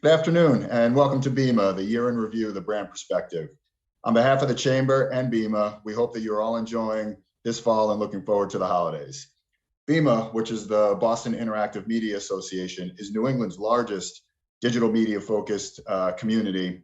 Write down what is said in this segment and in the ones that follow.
Good afternoon, and welcome to BIMA, the year in review, the brand perspective. On behalf of the Chamber and BIMA, we hope that you're all enjoying this fall and looking forward to the holidays. BIMA, which is the Boston Interactive Media Association, is New England's largest digital media-focused community,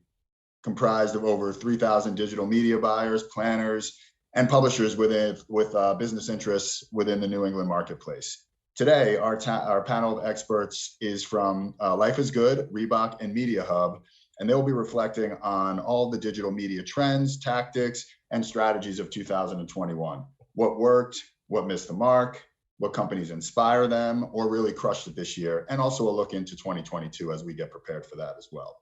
comprised of over 3,000 digital media buyers, planners, and publishers with business interests within the New England marketplace. Today, our panel of experts is from Life is Good, Reebok, and Media Hub, and they'll be reflecting on all the digital media trends, tactics, and strategies of 2021. What worked, what missed the mark, what companies inspire them or really crushed it this year, and also a look into 2022 as we get prepared for that as well.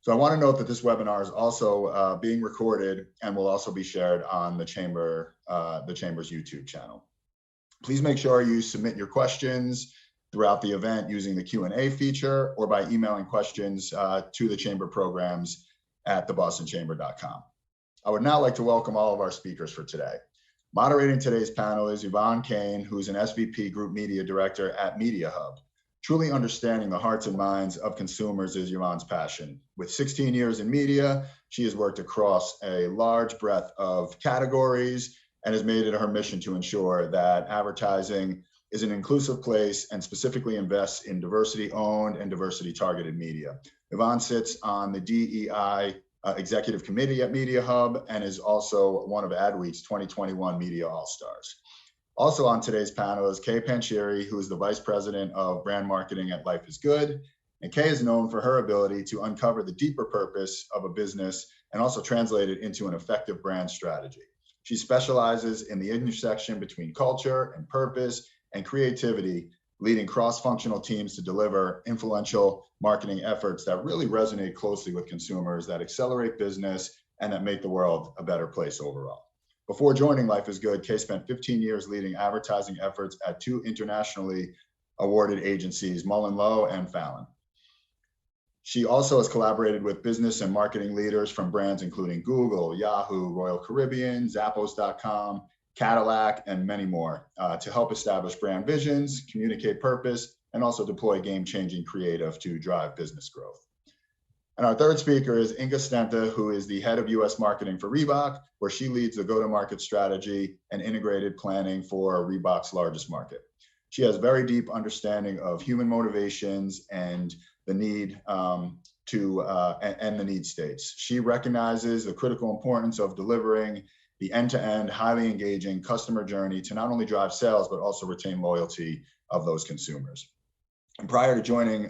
So I want to note that this webinar is also being recorded and will also be shared on the Chamber's YouTube channel. Please make sure you submit your questions throughout the event using the Q&A feature or by emailing questions to the Chamber programs at thebostonchamber.com. I would now like to welcome all of our speakers for today. Moderating today's panel is Yvonne Kane, who's an SVP Group Media Director at Media Hub. Truly understanding the hearts and minds of consumers is Yvonne's passion. With 16 years in media, she has worked across a large breadth of categories and has made it her mission to ensure that advertising is an inclusive place and specifically invests in diversity-owned and diversity-targeted media. Yvonne sits on the DEI Executive Committee at Media Hub and is also one of Adweek's 2021 Media All-Stars. Also on today's panel is Kay Pancheri, who is the Vice President of Brand Marketing at Life is Good. And Kay is known for her ability to uncover the deeper purpose of a business and also translate it into an effective brand strategy. She specializes in the intersection between culture and purpose and creativity, leading cross-functional teams to deliver influential marketing efforts that really resonate closely with consumers, that accelerate business, and that make the world a better place overall. Before joining Life is Good, Kay spent 15 years leading advertising efforts at two internationally awarded agencies, MullenLowe and Fallon. She also has collaborated with business and marketing leaders from brands including Google, Yahoo, Royal Caribbean, Zappos.com, Cadillac, and many more to help establish brand visions, communicate purpose, and also deploy game-changing creative to drive business growth. And our third speaker is Inga Stenta, who is the head of US marketing for Reebok, where she leads the go-to-market strategy and integrated planning for Reebok's largest market. She has very deep understanding of human motivations and the need and the need states. She recognizes the critical importance of delivering the end-to-end, highly engaging customer journey to not only drive sales, but also retain loyalty of those consumers. And prior to joining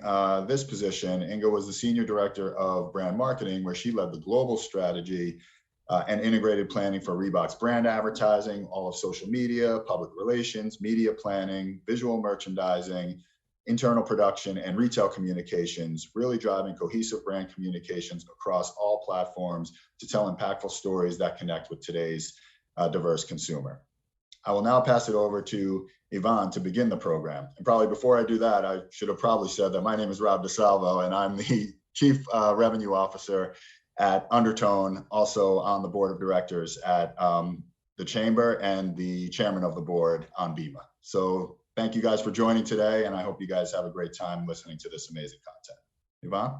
this position, Inga was the Senior Director of Brand Marketing, where she led the global strategy and integrated planning for Reebok's brand advertising, all of social media, public relations, media planning, visual merchandising, internal production, and retail communications, really driving cohesive brand communications across all platforms to tell impactful stories that connect with today's diverse consumer. I will now pass it over to Yvonne to begin the program. And probably before I do that, I should have probably said that my name is Rob DeSalvo and I'm the Chief Revenue Officer at Undertone, also on the board of directors at the Chamber and the chairman of the board on BIMA. So thank you guys for joining today, and I hope you guys have a great time listening to this amazing content. Yvonne?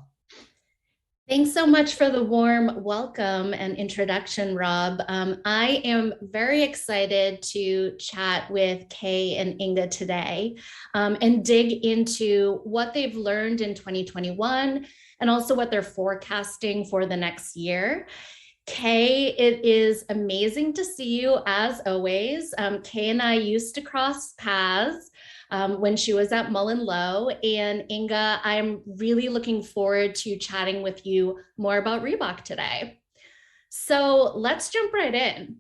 Thanks so much for the warm welcome and introduction, Rob. I am very excited to chat with Kay and Inga today and dig into what they've learned in 2021 and also what they're forecasting for the next year. Kay, it is amazing to see you as always. Kay and I used to cross paths when she was at MullenLowe. And Inga, I'm really looking forward to chatting with you more about Reebok today. So let's jump right in.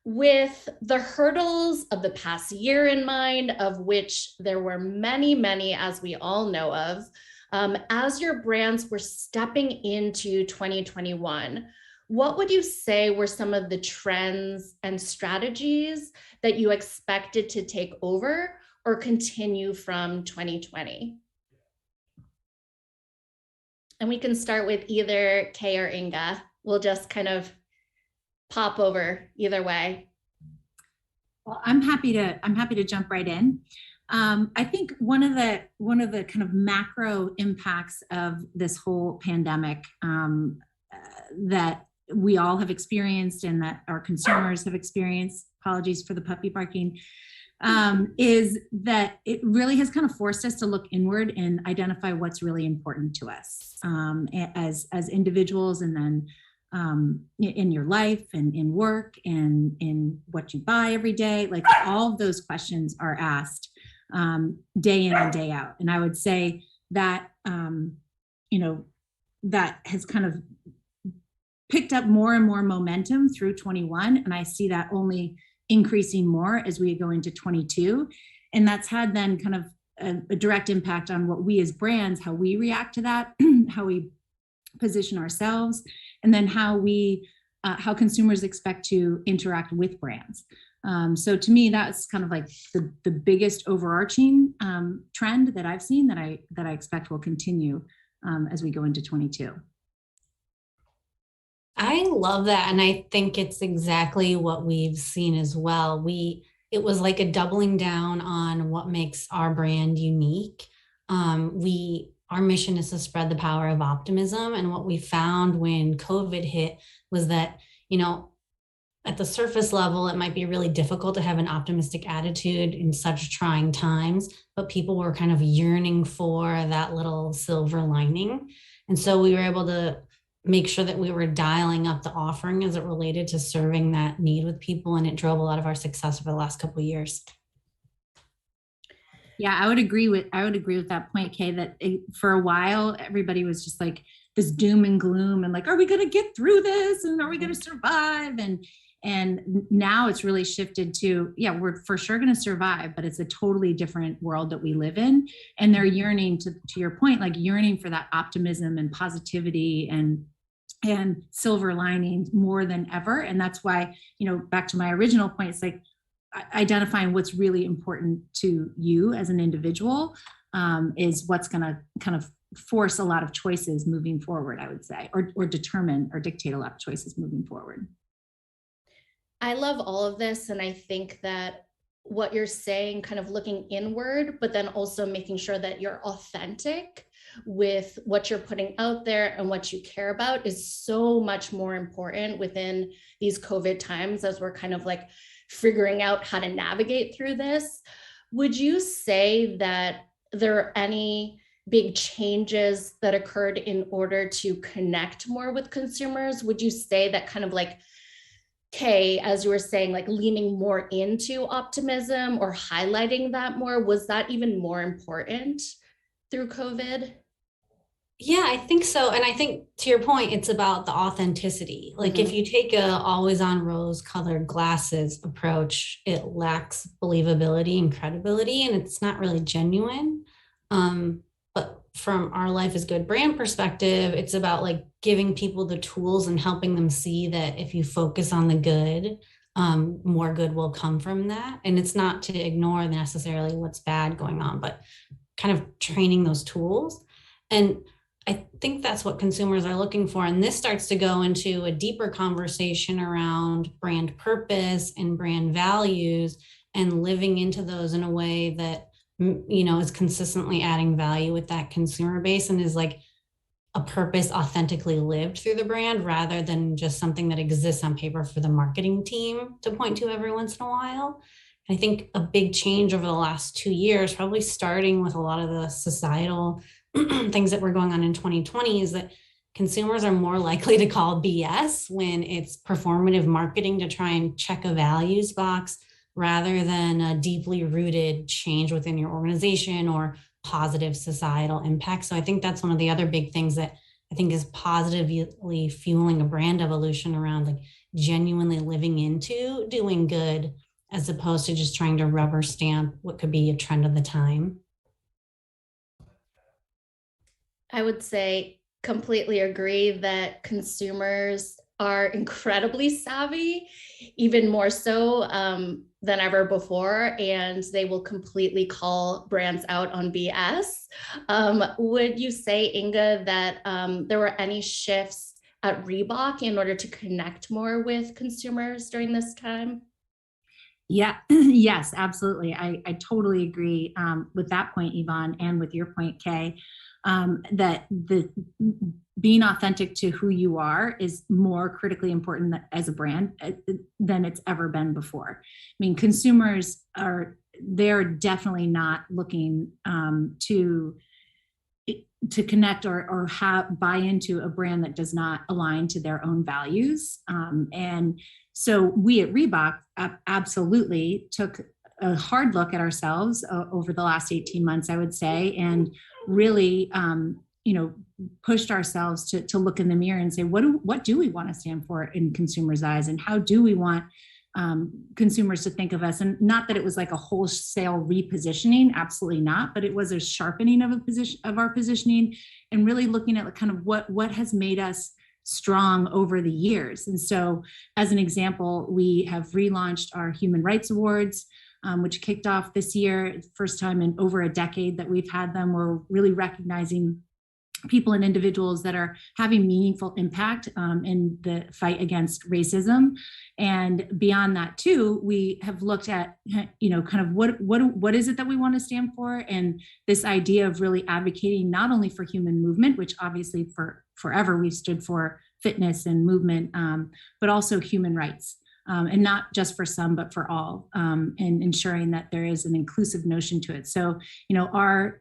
With the hurdles of the past year in mind, of which there were many, many, as we all know of, as your brands were stepping into 2021, what would you say were some of the trends and strategies that you expected to take over or continue from 2020? And we can start with either Kay or Inga. We'll just kind of pop over either way. Well, I'm happy to jump right in. I think one of the kind of macro impacts of this whole pandemic that we all have experienced and that our consumers have experienced, apologies for the puppy barking, is that it really has kind of forced us to look inward and identify what's really important to us as individuals, and then in your life and in work and in what you buy every day. Like, all of those questions are asked day in and day out. And I would say that, that has kind of picked up more and more momentum through 21. And I see that only increasing more as we go into 22. And that's had then kind of a direct impact on what we as brands, how we react to that, how we position ourselves, and then how how consumers expect to interact with brands. So to me, that's kind of like the biggest overarching trend that I've seen that I expect will continue as we go into 22. I love that. And I think it's exactly what we've seen as well. It was like a doubling down on what makes our brand unique. Our mission is to spread the power of optimism. And what we found when COVID hit was that, at the surface level, it might be really difficult to have an optimistic attitude in such trying times, but people were kind of yearning for that little silver lining. And so we were able to make sure that we were dialing up the offering as it related to serving that need with people. And it drove a lot of our success over the last couple of years. Yeah, I would agree with that point, Kay, that for a while, everybody was just like this doom and gloom and like, are we going to get through this? And are we going to survive? And now it's really shifted to, yeah, we're for sure going to survive, but it's a totally different world that we live in. And they're yearning to your point, like yearning for that optimism and positivity and silver linings more than ever. And that's why, back to my original point, it's like identifying what's really important to you as an individual is what's going to kind of force a lot of choices moving forward, I would say, or determine or dictate a lot of choices moving forward. I love all of this. And I think that what you're saying, kind of looking inward, but then also making sure that you're authentic with what you're putting out there and what you care about, is so much more important within these COVID times as we're kind of like figuring out how to navigate through this. Would you say that there are any big changes that occurred in order to connect more with consumers? Would you say that kind of like, Kay, as you were saying, like leaning more into optimism or highlighting that more, was that even more important through COVID? Yeah, I think so. And I think to your point, it's about the authenticity. Like if you take a always on rose colored glasses approach, it lacks believability and credibility, and it's not really genuine. But from our Life is Good brand perspective, it's about like giving people the tools and helping them see that if you focus on the good, more good will come from that. And it's not to ignore necessarily what's bad going on, but kind of training those tools. And I think that's what consumers are looking for. And this starts to go into a deeper conversation around brand purpose and brand values and living into those in a way that, is consistently adding value with that consumer base and is like a purpose authentically lived through the brand rather than just something that exists on paper for the marketing team to point to every once in a while. I think a big change over the last 2 years, probably starting with a lot of the societal things that were going on in 2020, is that consumers are more likely to call BS when it's performative marketing to try and check a values box rather than a deeply rooted change within your organization or positive societal impact. So I think that's one of the other big things that I think is positively fueling a brand evolution around like genuinely living into doing good as opposed to just trying to rubber stamp what could be a trend of the time. I would say completely agree that consumers are incredibly savvy, even more so than ever before, and they will completely call brands out on BS. Would you say, Inga, that there were any shifts at Reebok in order to connect more with consumers during this time? Yeah, yes, absolutely. I totally agree with that point, Yvonne, and with your point, Kay, that the being authentic to who you are is more critically important as a brand than it's ever been before. I mean, consumers they're definitely not looking to connect or buy into a brand that does not align to their own values. And so we at Reebok absolutely took a hard look at ourselves over the last 18 months, I would say, and really, pushed ourselves to look in the mirror and say, what do we want to stand for in consumers' eyes, and how do we want consumers to think of us? And not that it was like a wholesale repositioning, absolutely not, but it was a sharpening of our positioning, and really looking at kind of what has made us strong over the years. And so, as an example, we have relaunched our Human Rights Awards, which kicked off this year, first time in over a decade that we've had them. We're really recognizing people and individuals that are having meaningful impact in the fight against racism. And beyond that too, we have looked at, kind of what is it that we want to stand for? And this idea of really advocating not only for human movement, which obviously for forever we've stood for fitness and movement, but also human rights. And not just for some, but for all, and ensuring that there is an inclusive notion to it. So, our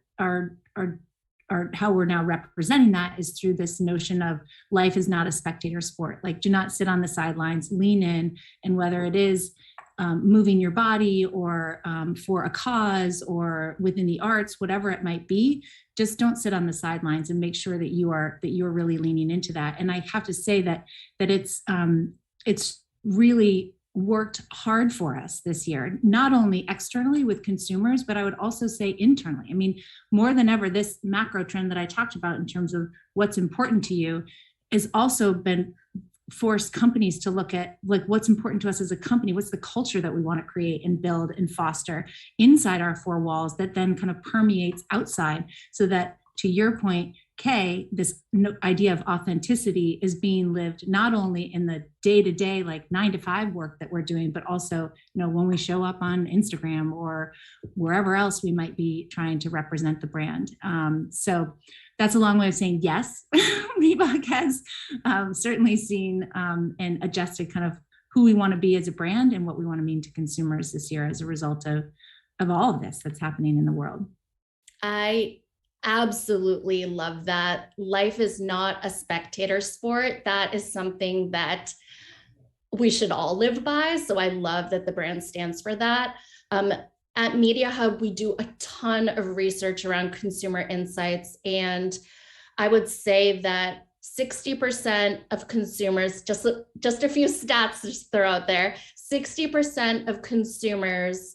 how we're now representing that is through this notion of life is not a spectator sport. Like, do not sit on the sidelines, lean in, and whether it is moving your body or for a cause or within the arts, whatever it might be, just don't sit on the sidelines, and make sure that you are really leaning into that. And I have to say that it's really worked hard for us this year, not only externally with consumers, but I would also say internally. I mean, more than ever, this macro trend that I talked about in terms of what's important to you has also been forced companies to look at, like, what's important to us as a company, what's the culture that we want to create and build and foster inside our four walls that then kind of permeates outside, so that, to your point, Kay, this idea of authenticity is being lived not only in the day-to-day, like 9-to-5 work that we're doing, but also, when we show up on Instagram or wherever else we might be trying to represent the brand. So that's a long way of saying yes. Reebok has certainly seen and adjusted kind of who we want to be as a brand and what we want to mean to consumers this year as a result of all of this that's happening in the world. I absolutely love that. Life is not a spectator sport. That is something that we should all live by. So I love that the brand stands for that. At Media Hub, we do a ton of research around consumer insights. And I would say that 60% of consumers, just a few stats to just throw out there, 60% of consumers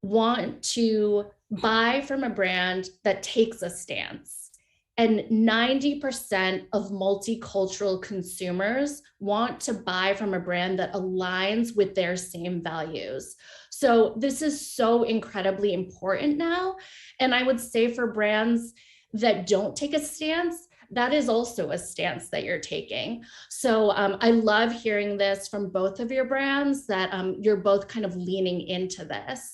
want to buy from a brand that takes a stance. And 90% of multicultural consumers want to buy from a brand that aligns with their same values. So this is so incredibly important now. And I would say for brands that don't take a stance, that is also a stance that you're taking. So I love hearing this from both of your brands, that you're both kind of leaning into this.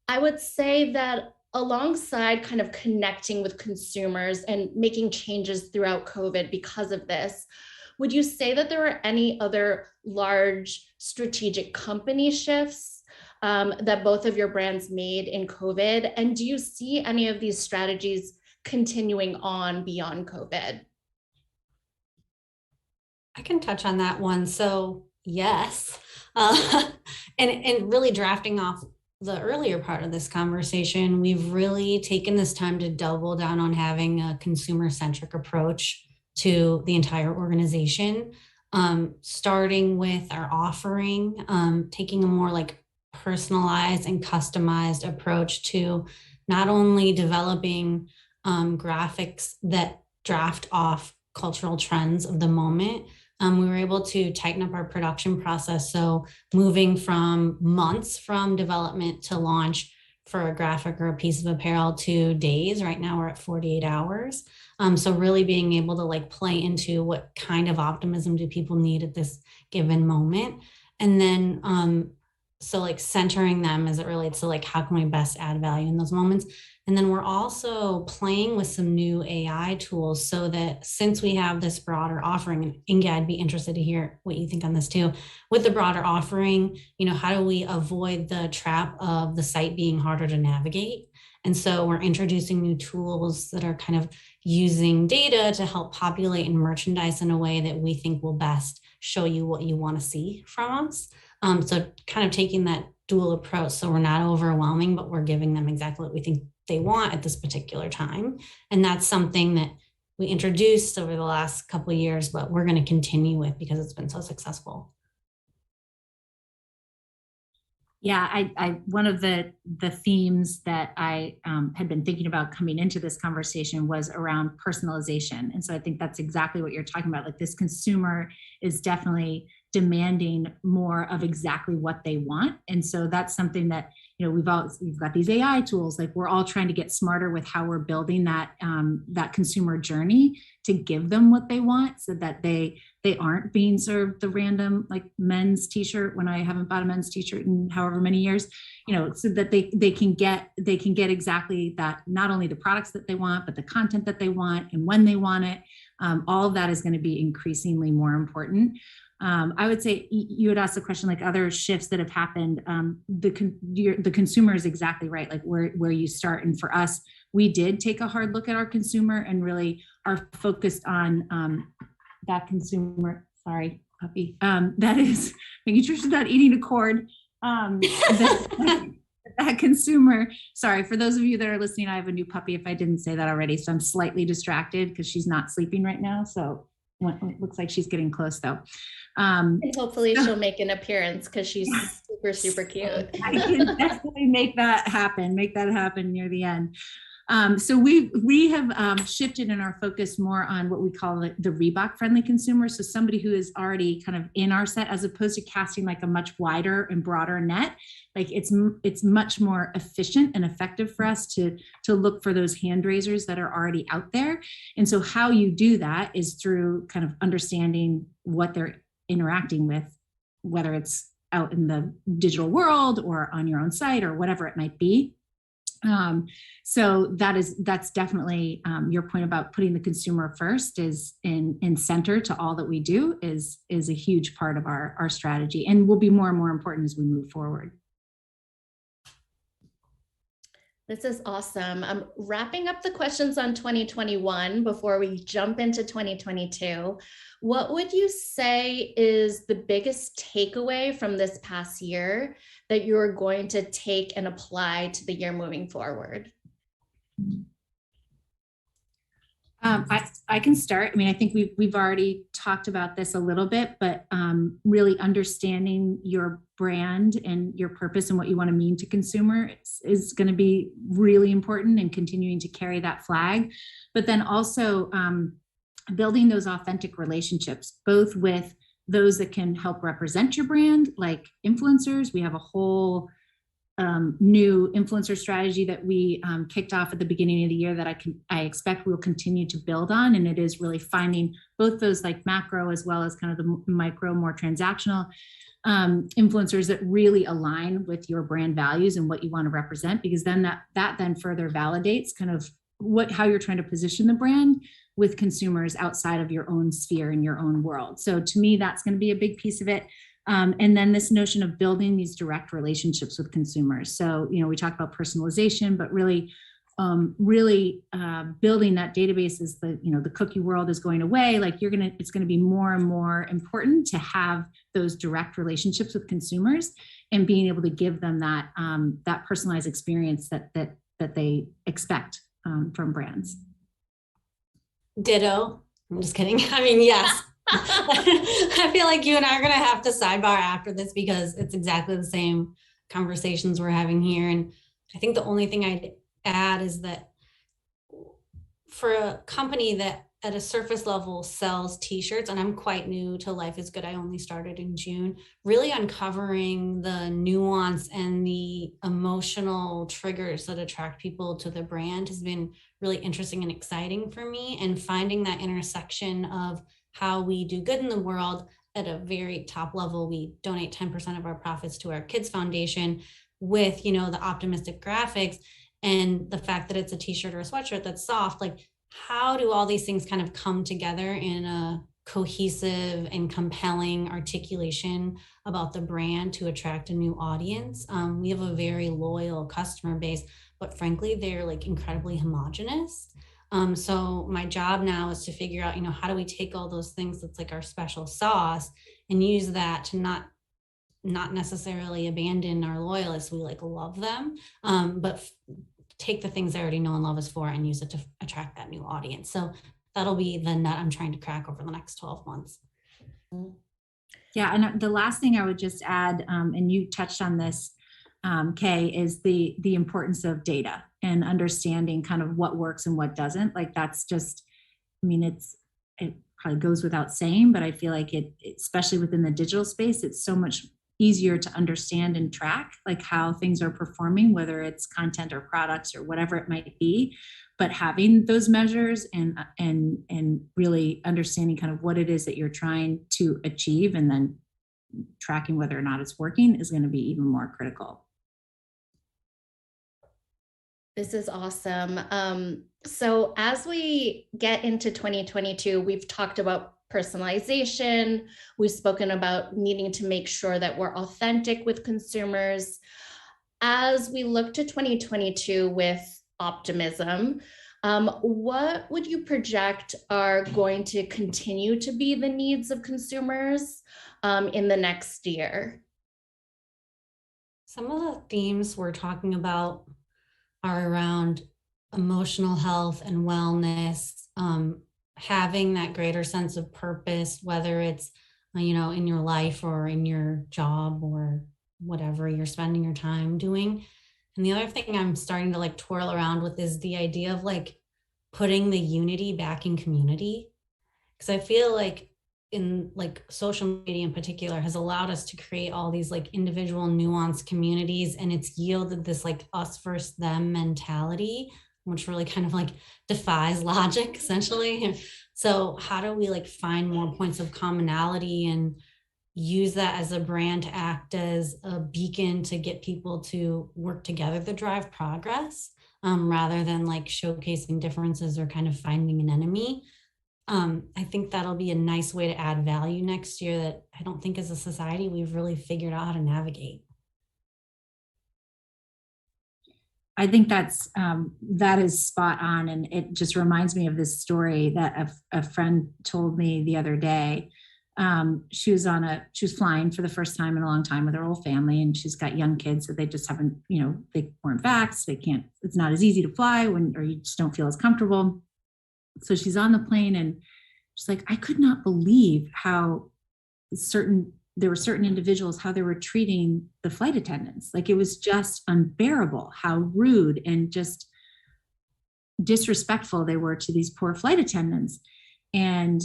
I would say that alongside kind of connecting with consumers and making changes throughout COVID because of this, would you say that there were any other large strategic company shifts that both of your brands made in COVID? And do you see any of these strategies continuing on beyond COVID? I can touch on that one. So yes, and really drafting off the earlier part of this conversation, we've really taken this time to double down on having a consumer-centric approach to the entire organization, starting with our offering, taking a more like personalized and customized approach to not only developing graphics that draft off cultural trends of the moment. We were able to tighten up our production process. So moving from months from development to launch for a graphic or a piece of apparel to days. Right now we're at 48 hours. So really being able to like play into what kind of optimism do people need at this given moment. And then So like centering them as it relates to like, how can we best add value in those moments? And then we're also playing with some new AI tools so that since we have this broader offering, and Inga, I'd be interested to hear what you think on this too, with the broader offering, how do we avoid the trap of the site being harder to navigate? And so we're introducing new tools that are kind of using data to help populate and merchandise in a way that we think will best show you what you want to see from us. So kind of taking that dual approach. So we're not overwhelming, but we're giving them exactly what we think they want at this particular time. And that's something that we introduced over the last couple of years, but we're going to continue with because it's been so successful. Yeah, I one of the themes that I had been thinking about coming into this conversation was around personalization. And so I think that's exactly what you're talking about. Like, this consumer is definitely demanding more of exactly what they want. And so that's something that, we've got these AI tools, like we're all trying to get smarter with how we're building that consumer journey to give them what they want, so that they aren't being served the random like men's t-shirt when I haven't bought a men's t-shirt in however many years, so that they can get exactly that, not only the products that they want, but the content that they want and when they want it. All of that is going to be increasingly more important. I would say you had asked the question, like other shifts that have happened. The consumer is exactly right, like where you start. And for us, we did take a hard look at our consumer and really are focused on that consumer. Sorry, puppy. That is making sure she's not eating a cord. That consumer. Sorry, for those of you that are listening, I have a new puppy, if I didn't say that already. So I'm slightly distracted because she's not sleeping right now. So it looks like she's getting close though. And hopefully she'll make an appearance because she's super, super cute. I can definitely make that happen near the end. So we have shifted in our focus more on what we call the Reebok friendly consumer. So somebody who is already kind of in our set, as opposed to casting like a much wider and broader net. Like it's much more efficient and effective for us to look for those hand raisers that are already out there. And so how you do that is through kind of understanding what they're interacting with, whether it's out in the digital world or on your own site or whatever it might be. So that's definitely your point about putting the consumer first is in center to all that we do is a huge part of our strategy, and will be more and more important as we move forward. This is awesome. I'm wrapping up the questions on 2021 before we jump into 2022. What would you say is the biggest takeaway from this past year that you're going to take and apply to the year moving forward? I can start. I mean, I think we've already talked about this a little bit, but really understanding your brand and your purpose and what you want to mean to consumers is going to be really important, and continuing to carry that flag. But then also building those authentic relationships, both with those that can help represent your brand, like influencers. We have a whole new influencer strategy that we kicked off at the beginning of the year that I expect we'll continue to build on. And it is really finding both those like macro as well as kind of the micro, more transactional influencers that really align with your brand values and what you want to represent, because then that then further validates kind of how you're trying to position the brand with consumers outside of your own sphere and your own world. So to me, that's going to be a big piece of it. And then this notion of building these direct relationships with consumers. So, we talk about personalization, but really building that database as the cookie world is going away. Like it's going to be more and more important to have those direct relationships with consumers and being able to give them that personalized experience that they expect from brands. Ditto. I'm just kidding. I mean, yes. I feel like you and I are going to have to sidebar after this because it's exactly the same conversations we're having here. And I think the only thing I'd add is that for a company that at a surface level sells t-shirts, and I'm quite new to Life is Good, I only started in June, really uncovering the nuance and the emotional triggers that attract people to the brand has been really interesting and exciting for me, and finding that intersection of how we do good in the world at a very top level, we donate 10% of our profits to our kids foundation with, the optimistic graphics and the fact that it's a t-shirt or a sweatshirt that's soft. Like, how do all these things kind of come together in a cohesive and compelling articulation about the brand to attract a new audience? We have a very loyal customer base, but frankly, they're like incredibly homogenous. So my job now is to figure out, how do we take all those things that's like our special sauce and use that to not necessarily abandon our loyalists. We like love them, but take the things they already know and love us for and use it to attract that new audience. So that'll be the nut I'm trying to crack over the next 12 months. Yeah, and the last thing I would just add, and you touched on this, Kay, is the importance of data and understanding kind of what works and what doesn't. Like, that's just, I mean, it probably goes without saying, but I feel like it, especially within the digital space, it's so much easier to understand and track like how things are performing, whether it's content or products or whatever it might be. But having those measures and really understanding kind of what it is that you're trying to achieve and then tracking whether or not it's working is going to be even more critical. This is awesome. So as we get into 2022, we've talked about personalization. We've spoken about needing to make sure that we're authentic with consumers. As we look to 2022 with optimism, what would you project are going to continue to be the needs of consumers in the next year? Some of the themes we're talking about are around emotional health and wellness, having that greater sense of purpose, whether it's, in your life or in your job or whatever you're spending your time doing. And the other thing I'm starting to like twirl around with is the idea of like putting the unity back in community. Because I feel like in like social media in particular has allowed us to create all these like individual nuanced communities, and it's yielded this like us versus them mentality, which really kind of like defies logic essentially. So how do we like find more points of commonality and use that as a brand to act as a beacon to get people to work together to drive progress, rather than like showcasing differences or kind of finding an enemy? I think that'll be a nice way to add value next year that I don't think as a society we've really figured out how to navigate. I think that is spot on. And it just reminds me of this story that a friend told me the other day. She was flying for the first time in a long time with her whole family, and she's got young kids, so they just haven't, they weren't vaxxed. They can't, it's not as easy to fly or you just don't feel as comfortable. So she's on the plane and she's like, I could not believe how there were certain individuals, how they were treating the flight attendants. Like, it was just unbearable how rude and just disrespectful they were to these poor flight attendants. And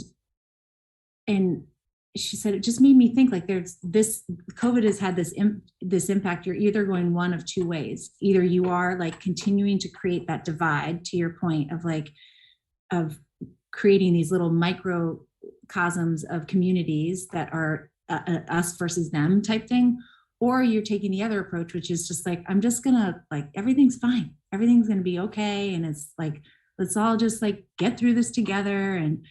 she said, it just made me think like there's this, COVID has had this impact. You're either going one of two ways. Either you are like continuing to create that divide, to your point of creating these little microcosms of communities that are us versus them type thing, or you're taking the other approach, which is just like, I'm just gonna like, everything's fine, everything's gonna be okay, and it's like, let's all just like get through this together and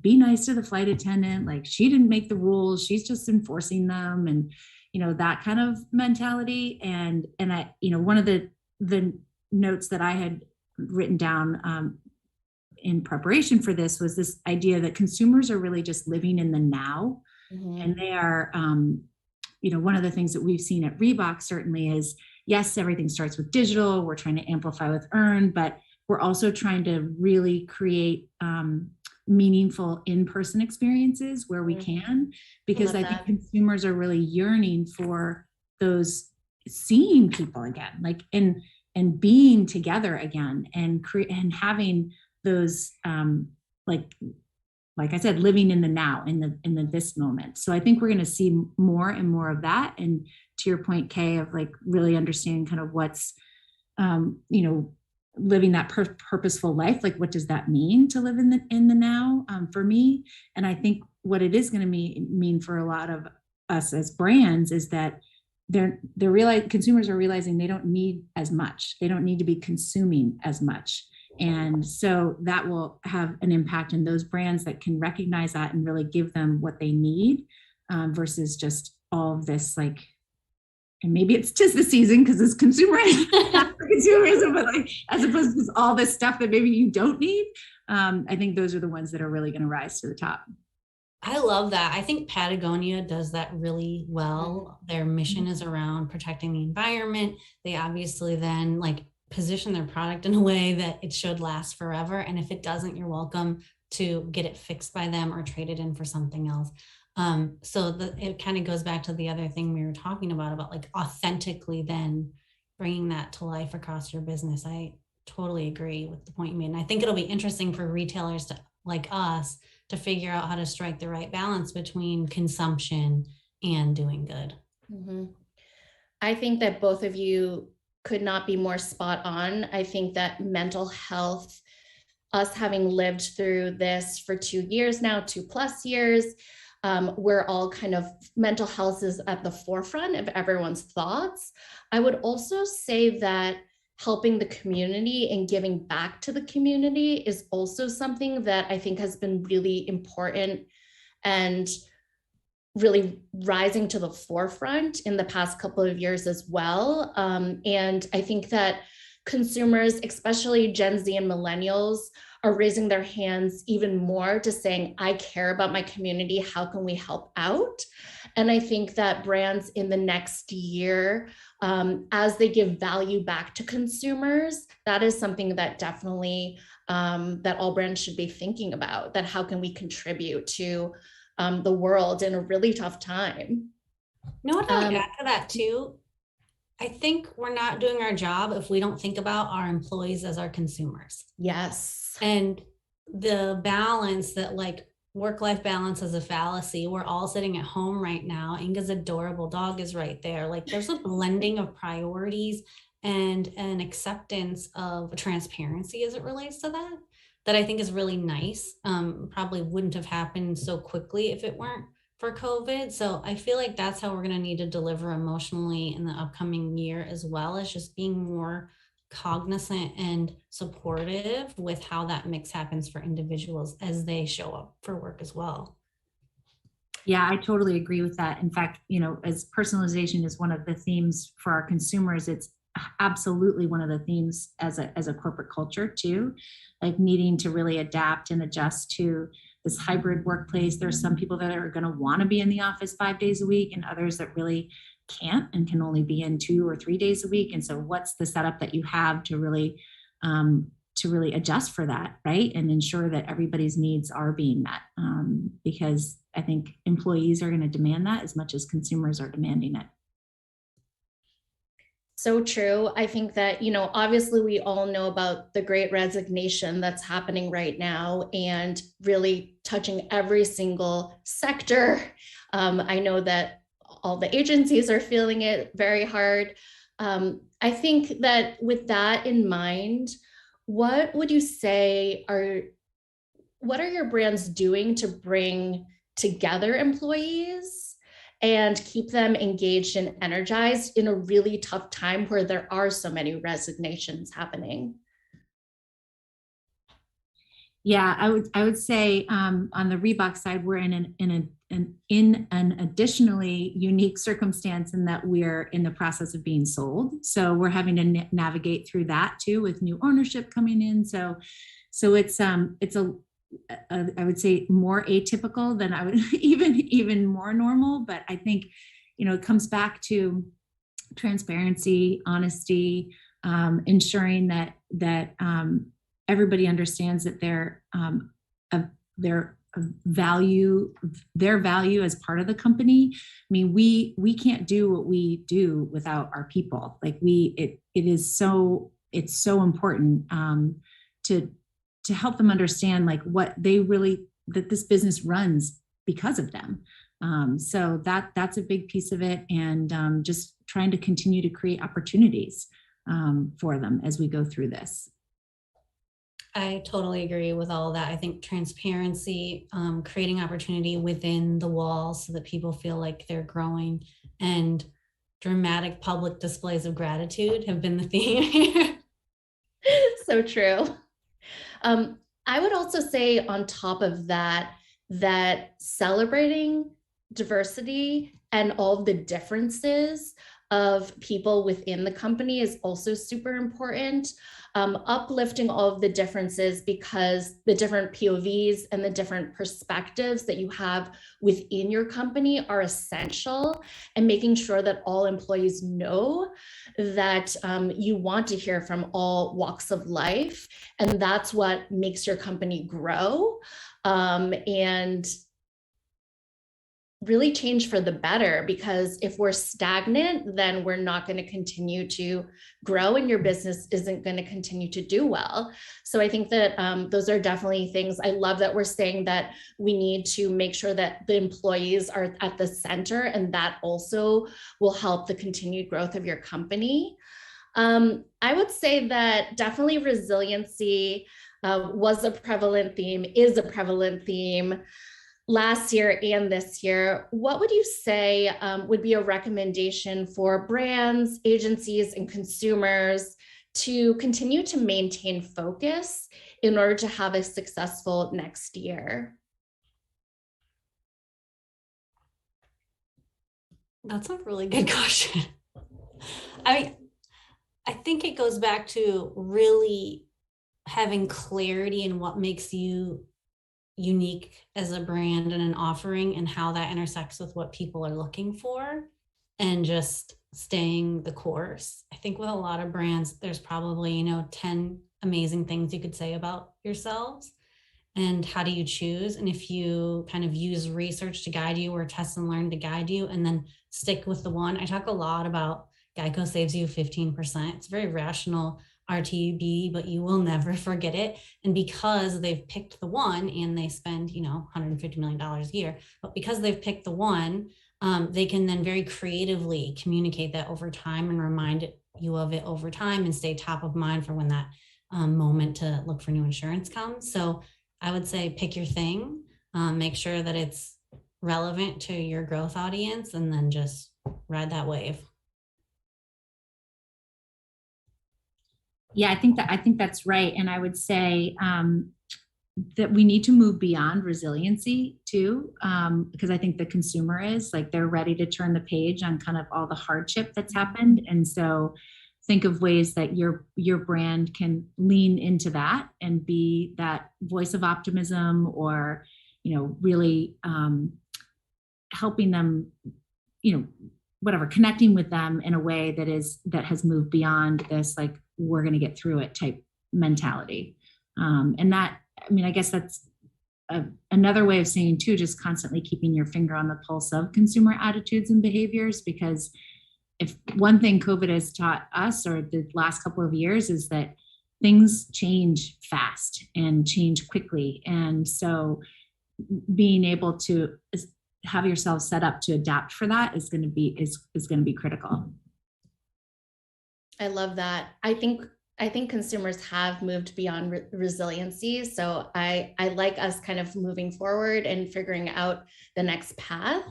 be nice to the flight attendant, like she didn't make the rules, she's just enforcing them, and that kind of mentality. And I, one of the notes that I had written down in preparation for this was this idea that consumers are really just living in the now. Mm-hmm. And they are, one of the things that we've seen at Reebok certainly is, yes, everything starts with digital. We're trying to amplify with earn, but we're also trying to really create meaningful in-person experiences where we can, because I think consumers are really yearning for those, seeing people again, like, and being together again, and having those, like I said, living in the now, in the this moment. So I think we're going to see more and more of that. And to your point, Kay, of like really understanding kind of what's, living that purposeful life. Like, what does that mean to live in the now for me? And I think what it is going to mean for a lot of us as brands is that consumers are realizing they don't need as much. They don't need to be consuming as much. And so that will have an impact in those brands that can recognize that and really give them what they need, versus just all of this, like, and maybe it's just the season because it's consumerism, but like, as opposed to all this stuff that maybe you don't need. I think those are the ones that are really going to rise to the top. I love that. I think Patagonia does that really well. Their mission is around protecting the environment. They obviously then like position their product in a way that it should last forever. And if it doesn't, you're welcome to get it fixed by them or trade it in for something else. It kind of goes back to the other thing we were talking about like authentically then bringing that to life across your business. I totally agree with the point you made. And I think it'll be interesting for retailers to, like us, to figure out how to strike the right balance between consumption and doing good. Mm-hmm. I think that both of you could not be more spot on. I think that mental health, us having lived through this for 2 years now, 2+ years, we're all kind of, mental health is at the forefront of everyone's thoughts. I would also say that helping the community and giving back to the community is also something that I think has been really important and really rising to the forefront in the past couple of years as well. And I think that consumers, especially Gen Z and millennials, are raising their hands even more to saying, I care about my community. How can we help out? And I think that brands in the next year, as they give value back to consumers, that is something that definitely that all brands should be thinking about, that how can we contribute to the world in a really tough time. You know what I would add to that too? I think we're not doing our job if we don't think about our employees as our consumers. Yes. And the balance that like work-life balance is a fallacy. We're all sitting at home right now. Inga's adorable dog is right there. Like there's a blending of priorities and an acceptance of transparency as it relates to that I think is really nice. Probably wouldn't have happened so quickly if it weren't for COVID. So I feel like that's how we're going to need to deliver emotionally in the upcoming year, as well as just being more cognizant and supportive with how that mix happens for individuals as they show up for work as well. Yeah, I totally agree with that. In fact, as personalization is one of the themes for our consumers, it's absolutely one of the themes as a corporate culture too, like needing to really adapt and adjust to this hybrid workplace. There's some people that are going to want to be in the office 5 days a week and others that really can't and can only be in 2 or 3 days a week. And so what's the setup that you have to really adjust for that, right? And ensure that everybody's needs are being met, because I think employees are going to demand that as much as consumers are demanding it. So true. I think that, obviously we all know about the great resignation that's happening right now and really touching every single sector. I know that all the agencies are feeling it very hard. I think that with that in mind, what would you say what are your brands doing to bring together employees and keep them engaged and energized in a really tough time where there are so many resignations happening? Yeah, I would say on the Reebok side, we're in an additionally unique circumstance in that we're in the process of being sold. So we're having to navigate through that too, with new ownership coming in. So it's I would say more atypical than I would even more normal. But I think, it comes back to transparency, honesty, ensuring that everybody understands that their value as part of the company. I mean, we can't do what we do without our people. Like it's so important to help them understand like what that this business runs because of them. So that's a big piece of it, and just trying to continue to create opportunities for them as we go through this. I totally agree with all of that. I think transparency, creating opportunity within the walls so that people feel like they're growing, and dramatic public displays of gratitude have been the theme here. So true. I would also say on top of that, that celebrating diversity and all of the differences of people within the company is also super important. Uplifting all of the differences, because the different POVs and the different perspectives that you have within your company are essential, and making sure that all employees know that you want to hear from all walks of life, and that's what makes your company grow and really change for the better. Because if we're stagnant, then we're not going to continue to grow, and your business isn't going to continue to do well. So I think that those are definitely things. I love that we're saying that we need to make sure that the employees are at the center, and that also will help the continued growth of your company. I would say that definitely resiliency was a prevalent theme, is a prevalent theme last year and this year. What would you say would be a recommendation for brands, agencies, and consumers to continue to maintain focus in order to have a successful next year? That's a really good question. I think it goes back to really having clarity in what makes you unique as a brand and an offering, and how that intersects with what people are looking for, and just staying the course. I think with a lot of brands, there's probably, 10 amazing things you could say about yourselves. And how do you choose? And if you kind of use research to guide you, or test and learn to guide you, and then stick with the one. I talk a lot about Geico saves you 15%. It's very rational RTB, but you will never forget it. And because they've picked the one, and they spend, $150 million a year, but because they've picked the one, they can then very creatively communicate that over time, and remind you of it over time, and stay top of mind for when that moment to look for new insurance comes. So I would say pick your thing, make sure that it's relevant to your growth audience, and then just ride that wave. Yeah, I think that's right. And I would say that we need to move beyond resiliency too, because I think the consumer is like, they're ready to turn the page on kind of all the hardship that's happened. And so think of ways that your brand can lean into that and be that voice of optimism, or, really helping them, whatever, connecting with them in a way that has moved beyond this, like, we're going to get through it type mentality. And that, I guess that's another way of saying too, just constantly keeping your finger on the pulse of consumer attitudes and behaviors. Because if one thing COVID has taught us, or the last couple of years, is that things change fast and change quickly. And so being able to have yourself set up to adapt for that is going to be critical. I love that. I think consumers have moved beyond resiliency. So I like us kind of moving forward and figuring out the next path.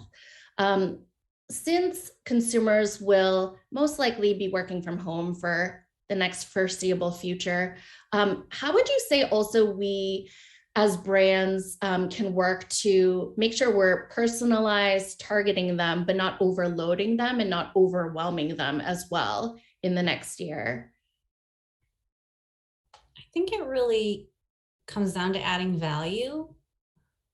Since consumers will most likely be working from home for the next foreseeable future, how would you say also we as brands can work to make sure we're personalized, targeting them, but not overloading them and not overwhelming them as well in the next year? I think it really comes down to adding value.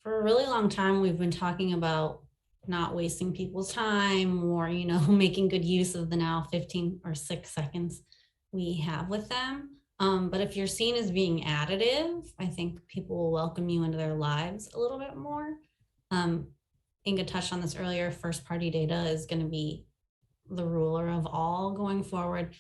For a really long time, we've been talking about not wasting people's time, or, making good use of the now 15 or 6 seconds we have with them. But if you're seen as being additive, I think people will welcome you into their lives a little bit more. Inga touched on this earlier. First party data is going to be the ruler of all going forward.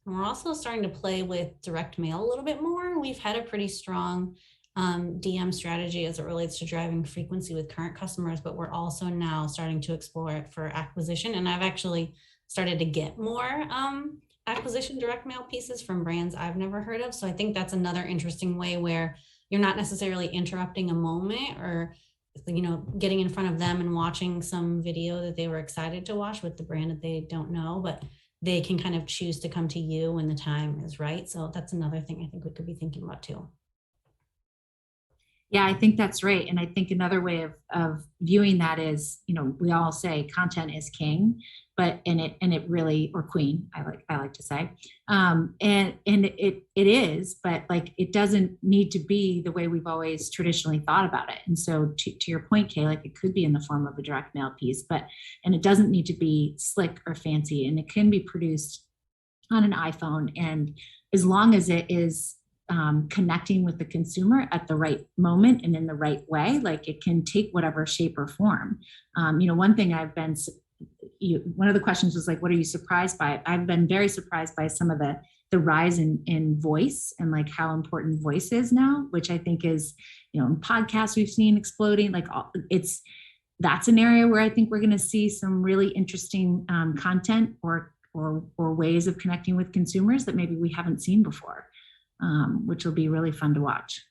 And we're also starting to play with direct mail a little bit more. We've had a pretty strong DM strategy as it relates to driving frequency with current customers, but we're also now starting to explore it for acquisition. And I've actually started to get more acquisition direct mail pieces from brands I've never heard of. So I think that's another interesting way where you're not necessarily interrupting a moment or, you know, getting in front of them and watching some video that they were excited to watch with the brand that they don't know, but they can kind of choose to come to you when the time is right. So that's another thing I think we could be thinking about too. Yeah, I think that's right. And I think another way of viewing that is, you know, we all say content is king, but and it really, or queen, I like to say. And it is, but like it doesn't need to be the way we've always traditionally thought about it. And so to your point, Kay, like it could be in the form of a direct mail piece, and it doesn't need to be slick or fancy, and it can be produced on an iPhone. And as long as it is connecting with the consumer at the right moment and in the right way, like it can take whatever shape or form. You know, one thing one of the questions was like, what are you surprised by? I've been very surprised by some of the rise in voice and like how important voice is now, which I think is, you know, in podcasts we've seen exploding, like that's an area where I think we're going to see some really interesting content or ways of connecting with consumers that maybe we haven't seen before. Which will be really fun to watch.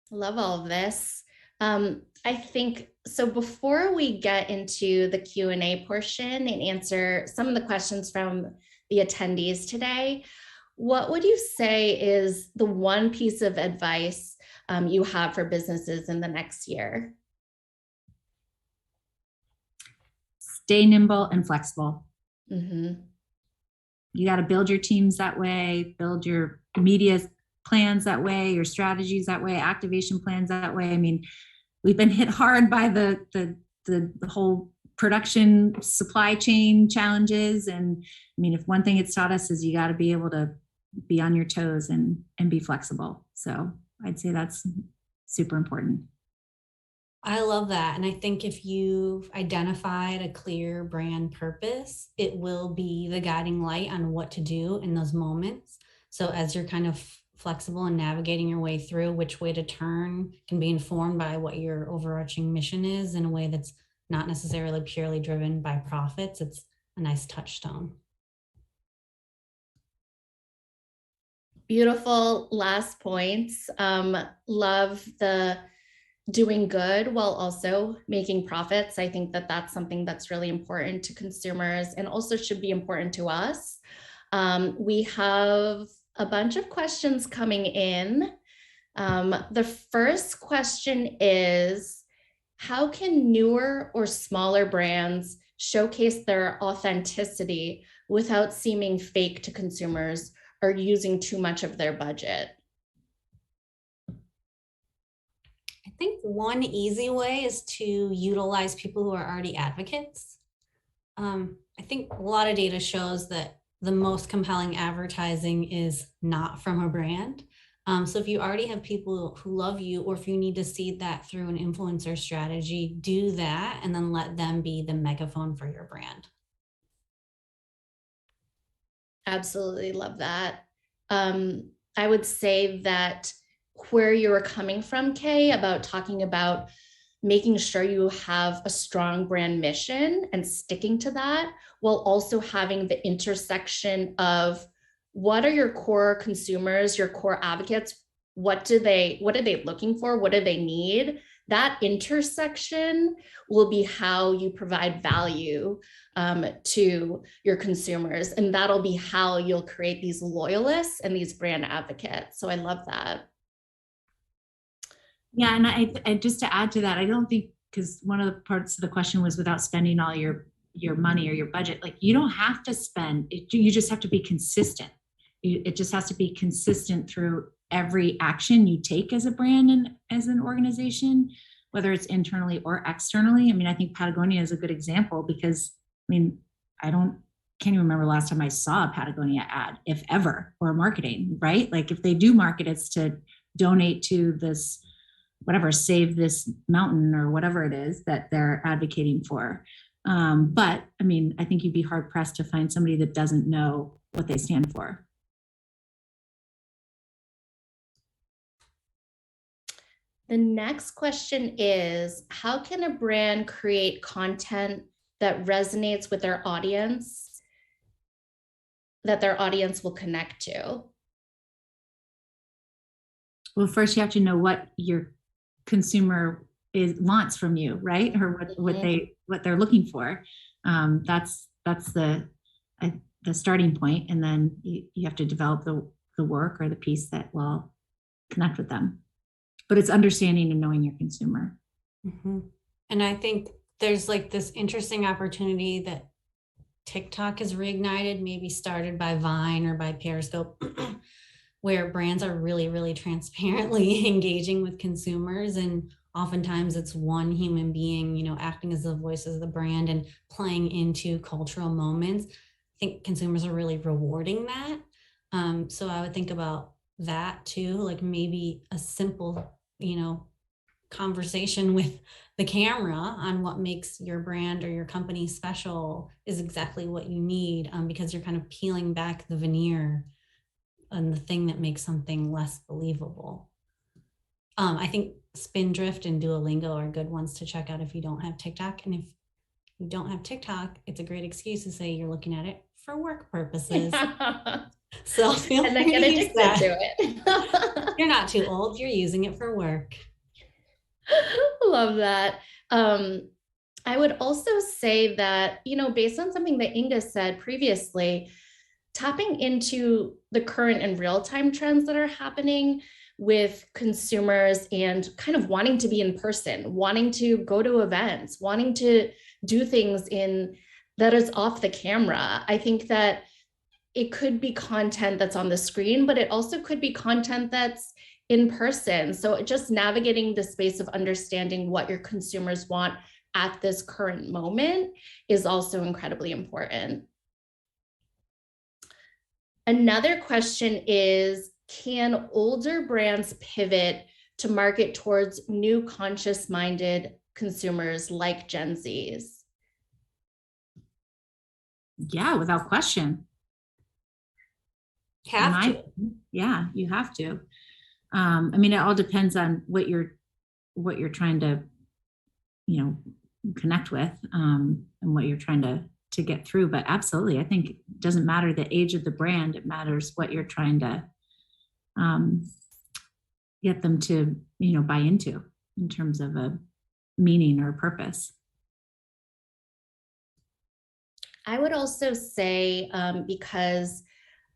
Love all of this. I think, so before we get into the Q&A portion and answer some of the questions from the attendees today, what would you say is the one piece of advice you have for businesses in the next year? Stay nimble and flexible. Mm-hmm. You got to build your teams that way, build your media plans that way, your strategies that way, activation plans that way. I mean, we've been hit hard by the whole production supply chain challenges. And I mean, if one thing it's taught us is you got to be able to be on your toes and be flexible. So I'd say that's super important. I love that. And I think if you've identified a clear brand purpose, it will be the guiding light on what to do in those moments. So as you're kind of flexible and navigating your way through, which way to turn can be informed by what your overarching mission is in a way that's not necessarily purely driven by profits. It's a nice touchstone. Beautiful last points. Love the doing good while also making profits. I think that that's something that's really important to consumers and also should be important to us. We have a bunch of questions coming in. The first question is, how can newer or smaller brands showcase their authenticity without seeming fake to consumers or using too much of their budget? I think one easy way is to utilize people who are already advocates. I think a lot of data shows that the most compelling advertising is not from a brand. So if you already have people who love you, or if you need to seed that through an influencer strategy, do that and then let them be the megaphone for your brand. Absolutely love that. I would say that where you were coming from, Kay, about talking about making sure you have a strong brand mission and sticking to that, while also having the intersection of what are your core consumers, your core advocates, what are they looking for? What do they need? That intersection will be how you provide value to your consumers. And that'll be how you'll create these loyalists and these brand advocates. So I love that. Yeah, and I just to add to that, I don't think, because one of the parts of the question was without spending all your money or your budget, like you don't have to spend it, you just have to be consistent. It just has to be consistent through every action you take as a brand and as an organization, whether it's internally or externally. I mean, I think Patagonia is a good example because, I mean, can't even remember the last time I saw a Patagonia ad, if ever, or marketing, right? Like if they do market, it's to donate to this, whatever, save this mountain or whatever it is that they're advocating for. But I mean, I think you'd be hard pressed to find somebody that doesn't know what they stand for. The next question is, how can a brand create content that resonates with their audience that their audience will connect to? Well, first you have to know what your consumer wants from you, right? Or what they're looking for. That's the starting point, and then you have to develop the work or the piece that will connect with them. But it's understanding and knowing your consumer. Mm-hmm. And I think there's like this interesting opportunity that TikTok has reignited, maybe started by Vine or by Periscope, where brands are really, really transparently engaging with consumers. And oftentimes it's one human being, acting as the voice of the brand and playing into cultural moments. I think consumers are really rewarding that. So I would think about that too, like maybe a simple, conversation with the camera on what makes your brand or your company special is exactly what you need, because you're kind of peeling back the veneer and the thing that makes something less believable. I think Spindrift and Duolingo are good ones to check out if you don't have TikTok. And if you don't have TikTok, it's a great excuse to say you're looking at it for work purposes. So feel and then free get to use addicted that. to it. You're not too old. You're using it for work. Love that. I would also say that, based on something that Inga said previously, tapping into the current and real-time trends that are happening with consumers and kind of wanting to be in person, wanting to go to events, wanting to do things that is off the camera. I think that it could be content that's on the screen, but it also could be content that's in person. So just navigating the space of understanding what your consumers want at this current moment is also incredibly important. Another question is, can older brands pivot to market towards new conscious-minded consumers like Gen Zs? Yeah, without question. Yeah, you have to. It all depends on what you're trying to, connect with, and what you're trying to get through. But absolutely, I think it doesn't matter the age of the brand. It matters what you're trying to get them to, buy into in terms of a meaning or a purpose. I would also say, because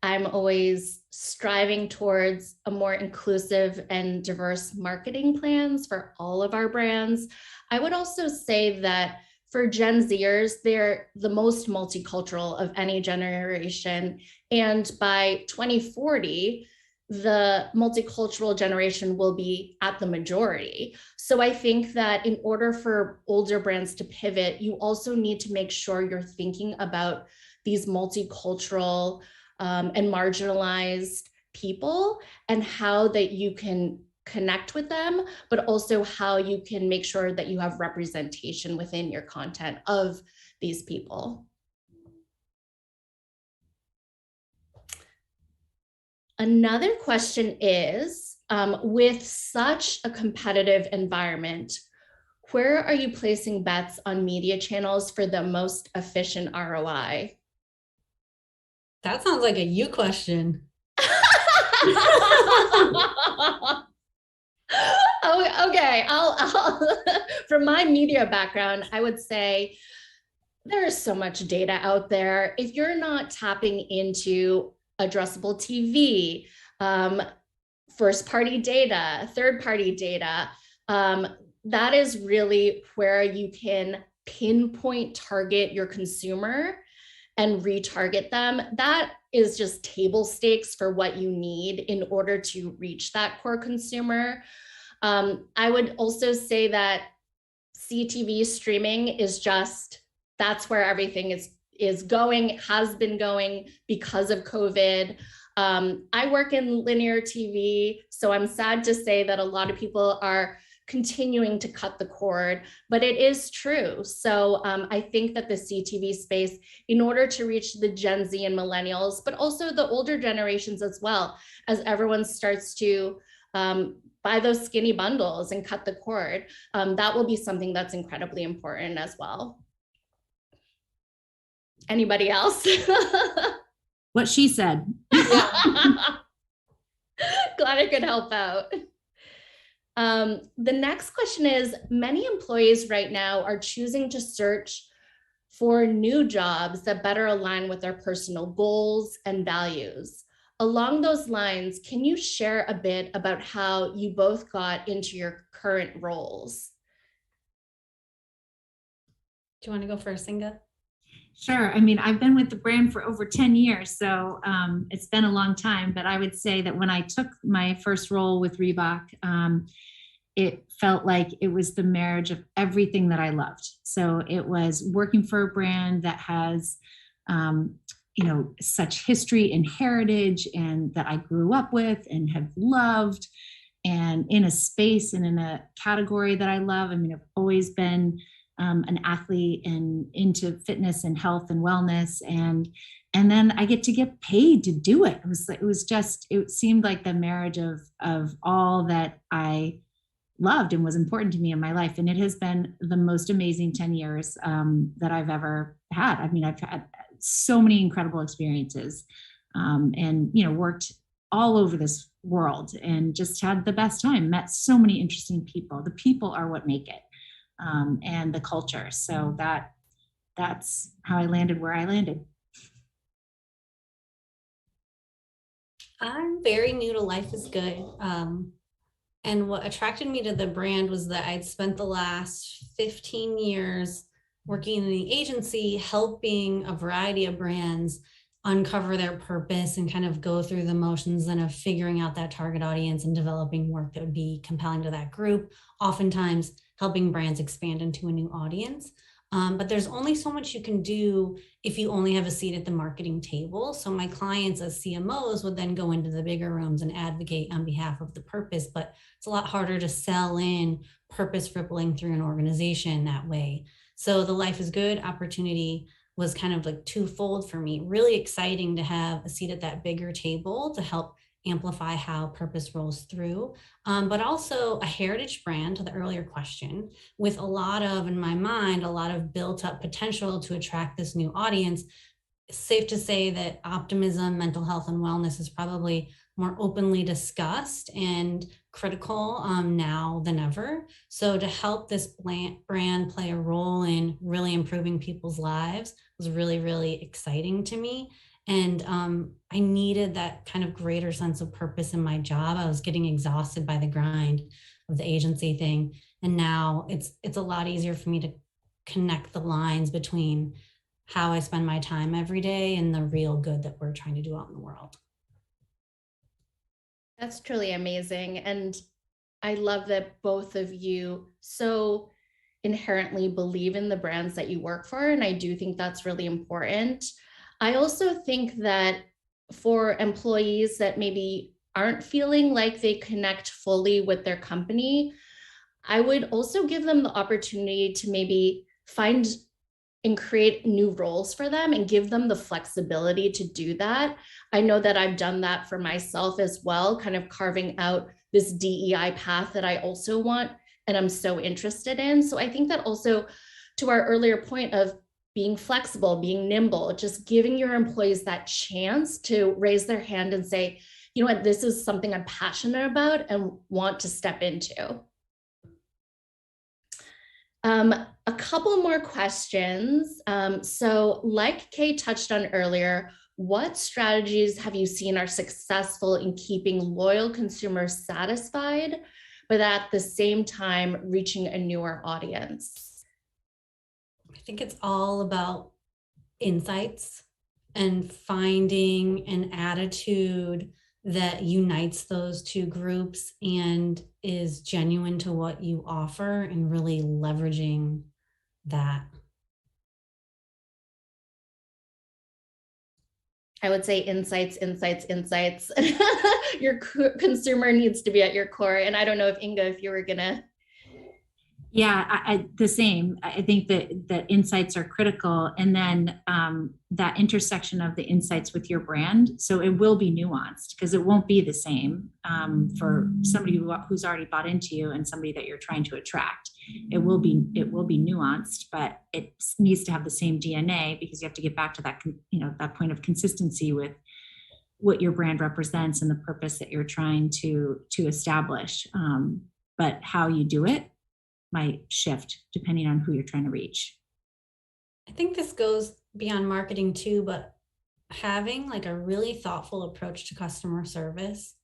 I'm always striving towards a more inclusive and diverse marketing plans for all of our brands, I would also say that for Gen Zers, they're the most multicultural of any generation. And by 2040, the multicultural generation will be at the majority. So I think that in order for older brands to pivot, you also need to make sure you're thinking about these multicultural and marginalized people and how that you can connect with them, but also how you can make sure that you have representation within your content of these people. Another question is, with such a competitive environment, where are you placing bets on media channels for the most efficient ROI? That sounds like a you question. Oh, okay. I'll from my media background, I would say there is so much data out there. If you're not tapping into addressable TV, first-party data, third-party data, that is really where you can pinpoint target your consumer and retarget them. That is just table stakes for what you need in order to reach that core consumer. I would also say that CTV streaming is just, that's where everything is going, has been going because of COVID. I work in linear TV, so I'm sad to say that a lot of people are continuing to cut the cord, but it is true. So I think that the CTV space, in order to reach the Gen Z and millennials, but also the older generations as well, as everyone starts to buy those skinny bundles and cut the cord, that will be something that's incredibly important as well. Anybody else? What she said. Glad I could help out. The next question is, many employees right now are choosing to search for new jobs that better align with their personal goals and values. Along those lines, can you share a bit about how you both got into your current roles? Do you want to go first, Inga? Sure. I mean, I've been with the brand for over 10 years, so it's been a long time, but I would say that when I took my first role with Reebok, it felt like it was the marriage of everything that I loved. So it was working for a brand that has, such history and heritage, and that I grew up with and have loved, and in a space and in a category that I love. I mean, I've always been an athlete and into fitness and health and wellness, and then I get to get paid to do it. It seemed like the marriage of all that I loved and was important to me in my life. And it has been the most amazing 10 years that I've ever had. I mean, I've had so many incredible experiences, and worked all over this world and just had the best time, met so many interesting people. The people are what make it. And the culture. So that's how I landed where I landed. I'm very new to Life is Good. And what attracted me to the brand was that I'd spent the last 15 years working in the agency, helping a variety of brands uncover their purpose and kind of go through the motions and of figuring out that target audience and developing work that would be compelling to that group, oftentimes helping brands expand into a new audience. But there's only so much you can do if you only have a seat at the marketing table. So my clients as CMOs would then go into the bigger rooms and advocate on behalf of the purpose, but it's a lot harder to sell in purpose rippling through an organization that way. So the Life is Good opportunity was kind of like twofold for me. Really exciting to have a seat at that bigger table to help amplify how purpose rolls through, but also a heritage brand, to the earlier question, with in my mind, a lot of built up potential to attract this new audience. It's safe to say that optimism, mental health, and wellness is probably more openly discussed and critical now than ever. So to help this brand play a role in really improving people's lives was really, really exciting to me. And I needed that kind of greater sense of purpose in my job. I was getting exhausted by the grind of the agency thing. And now it's a lot easier for me to connect the lines between how I spend my time every day and the real good that we're trying to do out in the world. That's truly amazing. And I love that both of you so inherently believe in the brands that you work for. And I do think that's really important. I also think that for employees that maybe aren't feeling like they connect fully with their company, I would also give them the opportunity to maybe find and create new roles for them and give them the flexibility to do that. I know that I've done that for myself as well, kind of carving out this DEI path that I also want and I'm so interested in. So I think that also, to our earlier point of being flexible, being nimble, just giving your employees that chance to raise their hand and say, you know what, this is something I'm passionate about and want to step into. A couple more questions. So like Kay touched on earlier, what strategies have you seen are successful in keeping loyal consumers satisfied, but at the same time reaching a newer audience? I think it's all about insights and finding an attitude that unites those two groups and is genuine to what you offer and really leveraging that. I would say insights. Your consumer needs to be at your core. And I don't know if Inga, if you were gonna. Yeah, the same. I think that insights are critical, and then that intersection of the insights with your brand. So it will be nuanced because it won't be the same for somebody who's already bought into you and somebody that you're trying to attract. it will be nuanced, but it needs to have the same DNA, because you have to get back to that, that point of consistency with what your brand represents and the purpose that you're trying to establish. But how you do it might shift depending on who you're trying to reach. I think this goes beyond marketing too, but having like a really thoughtful approach to customer service,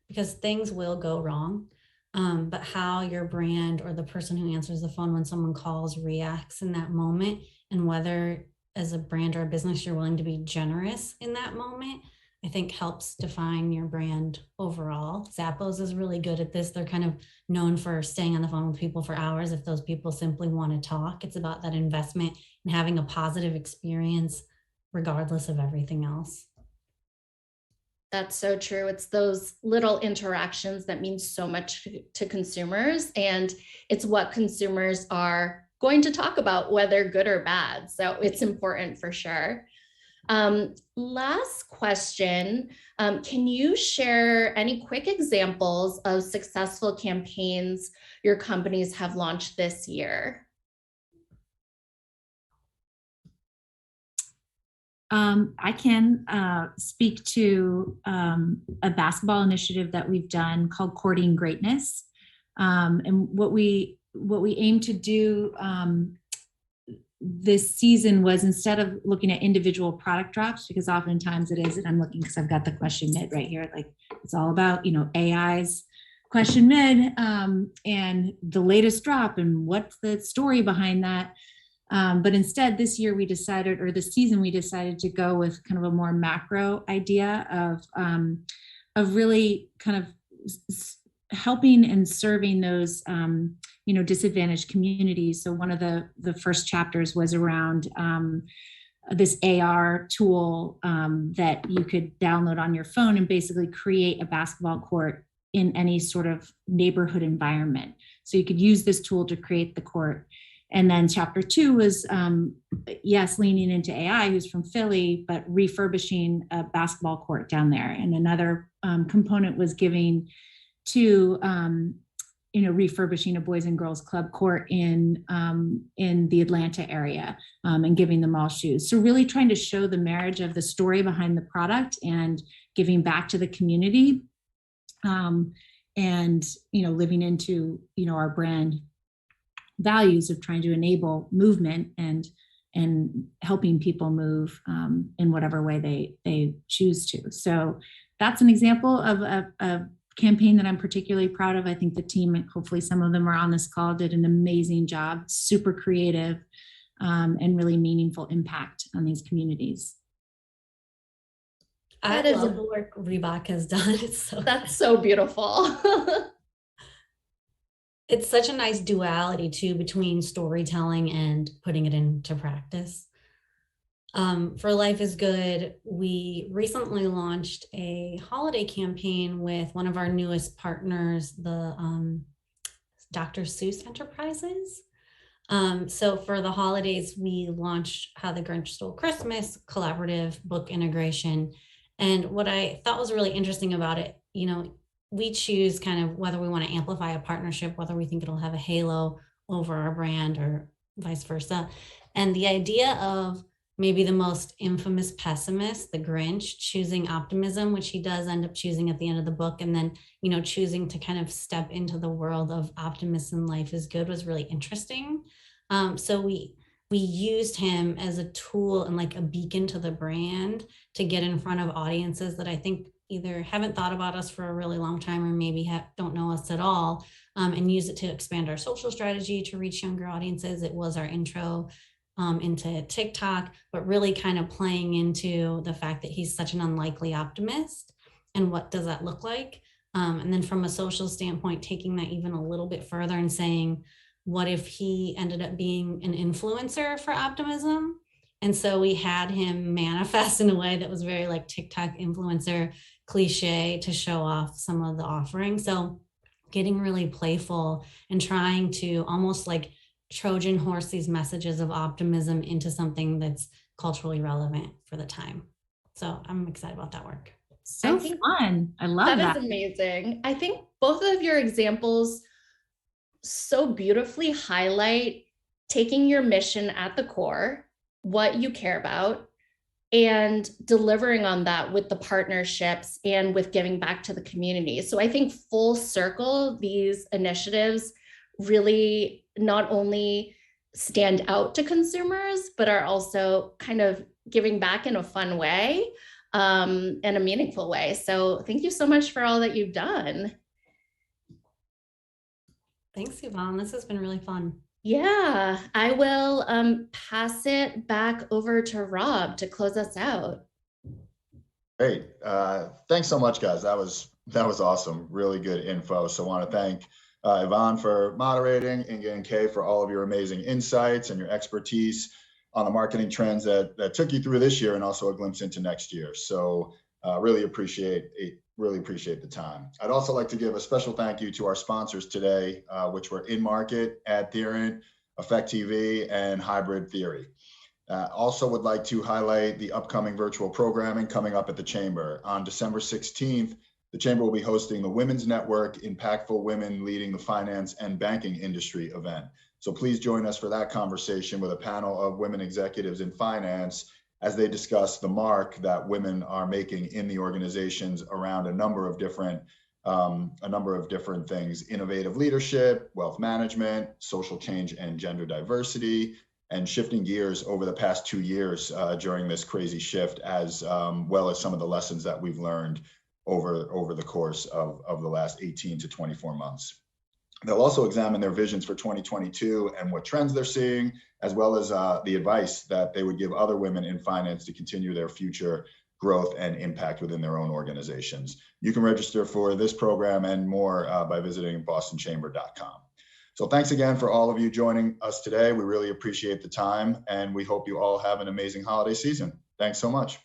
because things will go wrong. But how your brand or the person who answers the phone when someone calls reacts in that moment, and whether as a brand or a business you're willing to be generous in that moment, I think helps define your brand overall. Zappos is really good at this. They're kind of known for staying on the phone with people for hours if those people simply want to talk. It's about that investment and having a positive experience regardless of everything else. That's so true. It's those little interactions that mean so much to consumers, and it's what consumers are going to talk about, whether good or bad. So it's important for sure. Last question. Can you share any quick examples of successful campaigns your companies have launched this year? I can speak to a basketball initiative that we've done called Courting Greatness. And what we aim to do this season was, instead of looking at individual product drops, because oftentimes it is, and I'm looking because I've got the question mid right here, like it's all about, AI's question mid and the latest drop and what's the story behind that. But instead, this season we decided to go with kind of a more macro idea of really kind of helping and serving those disadvantaged communities. So one of the first chapters was around this AR tool that you could download on your phone and basically create a basketball court in any sort of neighborhood environment. So you could use this tool to create the court. And then chapter 2 was, leaning into AI, who's from Philly, but refurbishing a basketball court down there. And another component was giving to, refurbishing a Boys and Girls Club court in the Atlanta area and giving them all shoes. So really trying to show the marriage of the story behind the product and giving back to the community, and living into our brand values of trying to enable movement and helping people move in whatever way they choose to. So that's an example of a campaign that I'm particularly proud of. I think the team, and hopefully some of them are on this call, did an amazing job, super creative, and really meaningful impact on these communities. I love the work Reebok has done. That's so beautiful. It's such a nice duality too between storytelling and putting it into practice. For Life is Good, we recently launched a holiday campaign with one of our newest partners, the Dr. Seuss Enterprises. So for the holidays, we launched How the Grinch Stole Christmas, collaborative book integration. And what I thought was really interesting about it, we choose kind of whether we want to amplify a partnership, whether we think it'll have a halo over our brand or vice versa. And the idea of maybe the most infamous pessimist, the Grinch, choosing optimism, which he does end up choosing at the end of the book, and then, choosing to kind of step into the world of optimism, life is good, was really interesting. So we used him as a tool and like a beacon to the brand to get in front of audiences that I think either haven't thought about us for a really long time or maybe don't know us at all, and use it to expand our social strategy to reach younger audiences. It was our intro into TikTok, but really kind of playing into the fact that he's such an unlikely optimist and what does that look like? And then from a social standpoint, taking that even a little bit further and saying, what if he ended up being an influencer for optimism? And so we had him manifest in a way that was very like TikTok influencer cliche to show off some of the offerings. So getting really playful and trying to almost like Trojan horse these messages of optimism into something that's culturally relevant for the time. So I'm excited about that work. So fun. I love that. That is amazing. I think both of your examples so beautifully highlight taking your mission at the core, what you care about, and delivering on that with the partnerships and with giving back to the community. So I think full circle, these initiatives really not only stand out to consumers, but are also kind of giving back in a fun way, and a meaningful way. So thank you so much for all that you've done. Thanks, Yvonne. This has been really fun. Yeah, I will pass it back over to Rob to close us out. Great. Thanks so much, guys. That was awesome. Really good info. So I want to thank Yvonne for moderating, Inga and Kay for all of your amazing insights and your expertise on the marketing trends that took you through this year, and also a glimpse into next year. So really appreciate the time. I'd also like to give a special thank you to our sponsors today, which were In Market, Adherent, Effect TV, and Hybrid Theory. Also would like to highlight the upcoming virtual programming coming up at the Chamber. On December 16th, the Chamber will be hosting the Women's Network Impactful Women Leading the Finance and Banking Industry event. So please join us for that conversation with a panel of women executives in finance as they discuss the mark that women are making in the organizations around a number of different things: innovative leadership, wealth management, social change, and gender diversity, and shifting gears over the past 2 years during this crazy shift, as well as some of the lessons that we've learned over the course of the last 18 to 24 months. They'll also examine their visions for 2022 and what trends they're seeing, as well as the advice that they would give other women in finance to continue their future growth and impact within their own organizations. You can register for this program and more by visiting bostonchamber.com. So thanks again for all of you joining us today. We really appreciate the time, and we hope you all have an amazing holiday season. Thanks so much.